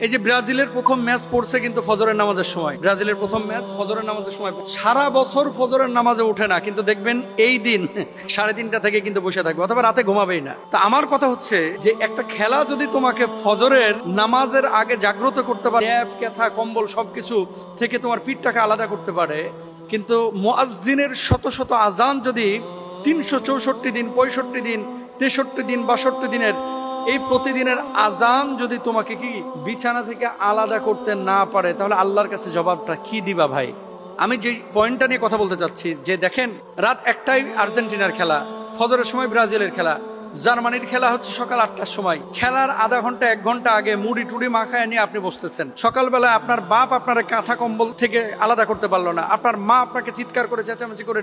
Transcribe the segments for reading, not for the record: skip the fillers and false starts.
এই যে ব্রাজিলের প্রথম ম্যাচ পড়ছে কিন্তু ফজরের নামাজের সময়, ব্রাজিলের প্রথম ম্যাচ ফজরের নামাজের সময়। সারা বছর ফজরের নামাজে ওঠে না, কিন্তু দেখবেন এই দিন 3:30 থেকে কিন্তু বসে থাকবে, অথবা রাতে ঘুমাবেই না। তা আমার কথা হচ্ছে যে একটা খেলা যদি তোমাকে ফজরের নামাজের আগে জাগ্রত করতে পারে, ন্যাপ কেথা কম্বল সবকিছু থেকে তোমার পিঠটাকে আলাদা করতে পারে, কিন্তু মুয়াজ্জিনের শত শত আজান যদি 364 দিন, 65 দিন, 63 দিন, 62 দিনের এই প্রতিদিনের আজান যদি তোমাকে কি বিছানা থেকে আলাদা করতে না পারে, তাহলে আল্লাহর কাছে জবাবটা কি দিবা ভাই? আমি যে পয়েন্টটা নিয়ে কথা বলতে চাচ্ছি, যে দেখেন রাত 1টায় আর্জেন্টিনার খেলা, ফজরের সময় ব্রাজিলের খেলা, জার্মানির খেলা হচ্ছে সকাল 8টার সময়। খেলার আধা ঘন্টা 1 ঘন্টা আগে মুড়ি টুড়ি মাখায় নিয়ে আপনি বসতেছেন। সকালবেলা আপনার বাপ আপনার কাঁথা কম্বল থেকে আলাদা করতে পারলো না, আপনার মা আপনাকে চিৎকার করে চেঁচামেচি করে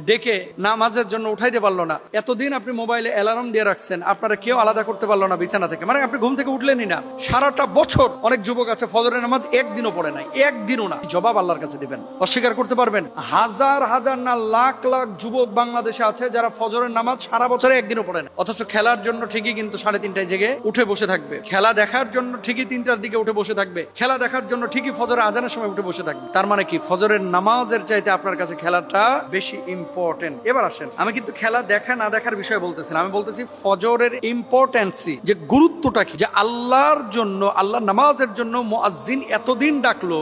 ডেকে নামাজের জন্য উঠাইতে পারলো না। এতদিন আপনি মোবাইলে অ্যালার্ম দিয়ে রাখছেন, আপনারা কেউ আলাদা করতে পারলো না বিছানা থেকে, মানে আপনি ঘুম থেকে উঠলেনই না। সারাটা বছর অনেক যুবক আছে ফজরের নামাজ একদিনও পড়ে নাই, একদিনও না। জবাব আল্লাহর কাছে দিবেন? অস্বীকার করতে পারবেন? হাজার হাজার না লাখ লাখ যুবক বাংলাদেশে আছে যারা ফজরের নামাজ সারা বছরে একদিনও পড়ে না, অথচ খেলার জন্য ঠিকই কিন্তু 3:30টায় জেগে উঠে বসে থাকবে। খেলা দেখার জন্য ঠিকই 3টার দিকে উঠে বসে থাকবে। খেলা দেখার জন্য ঠিকই ফজরের আজানের সময় উঠে বসে থাকবে। তার মানে কি ফজরের নামাজের চাইতে আপনার কাছে খেলাটা বেশি ইম্পর্টেন্ট? এবার আসেন, আমি কিন্তু খেলা দেখা না দেখার বিষয়ে বলতেছিলাম, আমি বলতেছি ফজরের ইম্পর্টেন্সি, যে গুরুত্বটা কি, যে আল্লাহর জন্য, আল্লাহর নামাজের জন্য মুয়াজ্জিন এতদিন ডাকলো,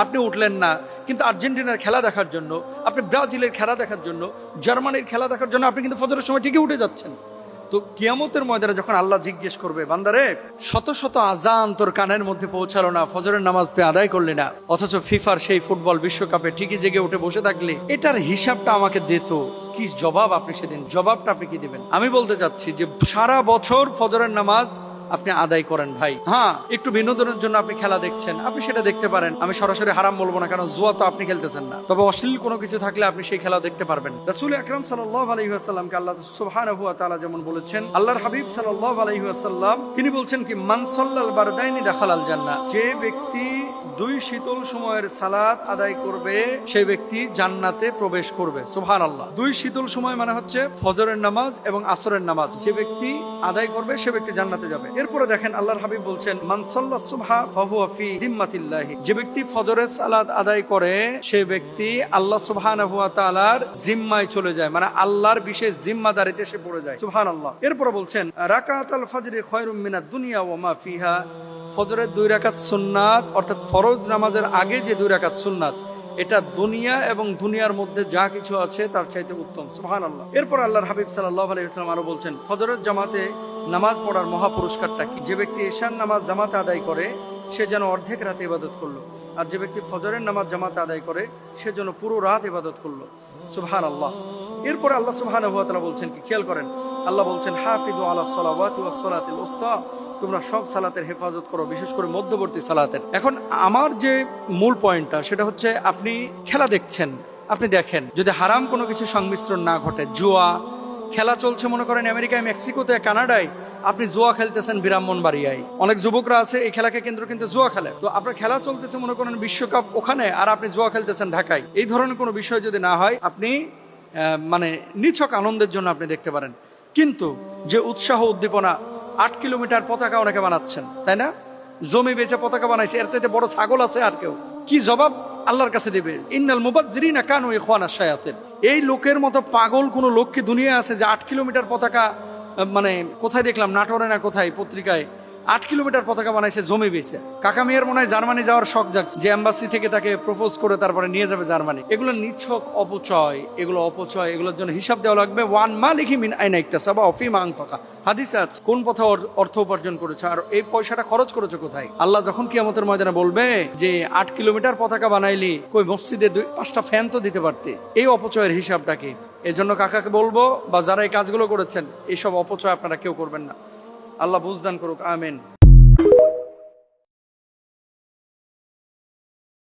আপনি উঠলেন না, কিন্তু আর্জেন্টিনার খেলা দেখার জন্য, আপনি ব্রাজিলের খেলা দেখার জন্য, জার্মানির খেলা দেখার জন্য আপনি কিন্তু ফজরের সময় ঠিকই উঠে যাচ্ছেন। তো কিয়ামতের ময়দানে যখন আল্লাহ জিজ্ঞেস করবে, বান্দারে শত শত আজান তোর কানের মধ্যে পৌঁছালো না, ফজরের নামাজ তুই আদায় করলি না, অথচ ফিফার সেই ফুটবল বিশ্বকাপে ঠিকই জেগে উঠে বসে থাকলি, এটার হিসাবটা আমাকে দিত, কি জবাব আপনি সেদিন, জবাবটা আপনি কি দিবেন? আমি বলতে চাচ্ছি যে সারা বছর ফজরের নামাজ আপনি আদায় করেন ভাই। হ্যাঁ, একটু বিনোদনের জন্য আপনি খেলা দেখছেন, আপনি সেটা দেখতে পারেন, আমি সরাসরি হারাম বলবো না, কারণ জুয়া তো আপনি খেলতেছেন না। তবে অশ্লীল কোনো কিছু থাকলে আপনি সেই খেলা দেখতে পারবেন। রাসূল আকরাম সাল্লাল্লাহু আলাইহি ওয়াসাল্লামকে আল্লাহ সুবহানাহু ওয়া তাআলা যেমন বলেছেন, আল্লাহর হাবিব সাল্লাল্লাহু আলাইহি ওয়াসাল্লাম তিনি বলছেন কি, মান সাল্লাল বারদাইনি দাখালাল জান্নাহ, যে ব্যক্তি 2 শীতল সময়ের সালাত আদায় করবে সেই ব্যক্তি জান্নাতে প্রবেশ করবে। সুবহানাল্লাহ। 2 শীতল সময় মানে হচ্ছে ফজরের নামাজ এবং আসরের নামাজ, যে ব্যক্তি আদায় করবে সে ব্যক্তি জান্নাতে যাবে। এরপরে দেখেন আল্লাহর হাবিব বলছেন, মান সাল্লা সুবহা ফাহুয়া ফি যিম্মাতিল্লাহি, যে ব্যক্তি ফজরের সালাত আদায় করে সে ব্যক্তি আল্লাহ সুবহানাহু ওয়া তাআলার জিম্মায় চলে যায়, মানে আল্লাহর বিশেষ জিম্মাদারিতে সে পড়ে যায়। সুবহানাল্লাহ। এরপরে বলছেন, রাকাতুল ফজরি খায়রুম মিনাদ দুনিয়া ওয়া মা ফিহা, ফজরের 2 রাকাত সুন্নাত, অর্থাৎ ফরজ নামাজের আগে যে 2 রাকাত সুন্নাত, এটা দুনিয়া এবং দুনিয়ার মধ্যে যা কিছু আছে তার চাইতে উত্তম। সুবহানাল্লাহ। এরপর আল্লাহর হাবিব সাল্লাল্লাহু আলাইহি ওয়াসাল্লাম আরো বলছেন, ফজরের জামাতে নামাজ পড়ার মহা পুরস্কারটা কি, যে ব্যক্তি ঈশার নামাজ জামাতে আদায় করে সে যেন অর্ধেক রাতে ইবাদত করলো, আর যে ব্যক্তি ফজরের নামাজ জামাতে আদায় করে সে যেন পুরো রাত ইবাদত করলো। সুবহানাল্লাহ। এরপর আল্লাহ সুবহানাহু ওয়া তাআলা বলছেন কি, খেয়াল করেন, আল্লাহ বলছেন, হাফিযু আলাস সালাওয়াতি ওয়াস সালাতিল উসতা, তোমরা সব সালাতের হেফাজত করো, বিশেষ করে মধ্যবর্তী সালাতের। এখন আমার যে মূল পয়েন্টটা সেটা হচ্ছে, আপনি খেলা দেখছেন, আপনি দেখেন যদি হারাম কোনো কিছু সংমিশ্রণ না ঘটে, জুয়া খেলা চলছে মনে করেন আমেরিকায়, মেক্সিকোতে, কানাডায়, আপনি জুয়া খেলতেছেন ব্রাহ্মণবাড়িয়ায়, অনেক যুবকরা আছে এই খেলাকে কেন্দ্র কিন্তু জুয়া খেলে। তো আপনার খেলা চলতেছে মনে করেন বিশ্বকাপ ওখানে, আর আপনি জুয়া খেলতেছেন ঢাকায়। এই ধরনের কোনো বিষয় যদি না হয়, আপনি মানে নিছক আনন্দের জন্য আপনি দেখতে পারেন। কিন্তু যে উৎসাহ উদ্দীপনা, 8 কিলোমিটার পতাকা অনেকে বানাচ্ছেন, তাই না? জমি বেচে পতাকা বানাইছে, এর চাইতে বড় ছাগল আছে আর কেউ? কি জবাব আল্লাহর কাছে দিবে? ইন্নাল মুবাদদিরিনা কানু ইখওয়ানাশ শায়াতিন। এই লোকের মতো পাগল কোন লোক কি দুনিয়ায় আছে যে 8 কিলোমিটার পতাকা, মানে কোথায় দেখলাম, নাটোরে না কোথায় পত্রিকায়, 8 কিলোমিটার পতাকা বানাইছে জমি বেচে। কাকা মেয়ের মনে হয় জার্মানি যাওয়ার শখ জাগছে, যে এম্বাসি থেকে তাকে প্রপোজ করে তারপরে নিয়ে যাবে জার্মানি। এগুলো নিছক অপচয়, এগুলো অপচয়, এগুলোর জন্য হিসাব দেওয়া লাগবে। ওয়ান মালিকি মিন আইনা ইকতাসাবা ওয়া ফিমা আনফাকা, হাদিসে আছে কোন পথে অর্থ উপার্জন করেছে আর এই পয়সাটা খরচ করেছে কোথায়। আল্লাহ যখন কিয়ামতের ময়দানে বলবে যে 8 কিলোমিটার পতাকা বানাইলি, কই মসজিদে 2-5টা ফ্যান তো দিতে পারতে, এই অপচয়ের হিসাবটা কি? এজন্য কাকাকে বলবো, বা যারা এই কাজগুলো করেছেন, এইসব অপচয় আপনারা কেউ করবেন না। আল্লাহ বুঝদান করুক, আমিন।